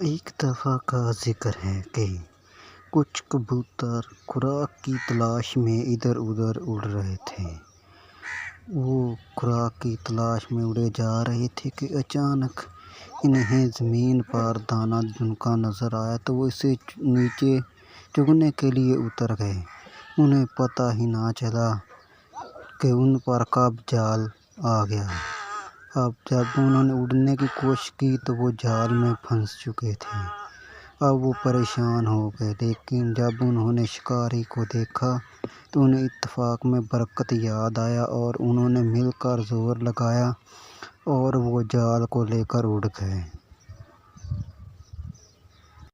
ایک دفعہ کا ذکر ہے کہ کچھ کبوتر خوراک کی تلاش میں ادھر ادھر اڑ رہے تھے۔ وہ خوراک کی تلاش میں اڑے جا رہے تھے کہ اچانک انہیں زمین پر دانہ چنکا نظر آیا تو وہ اسے نیچے چگنے کے لیے اتر گئے۔ انہیں پتہ ہی نہ چلا کہ ان پر کب جال آ گیا۔ اب جب انہوں نے اڑنے کی کوشش کی تو وہ جال میں پھنس چکے تھے۔ اب وہ پریشان ہو گئے، لیکن جب انہوں نے شکاری کو دیکھا تو انہیں اتفاق میں برکت یاد آیا اور انہوں نے مل کر زور لگایا اور وہ جال کو لے کر اڑ گئے۔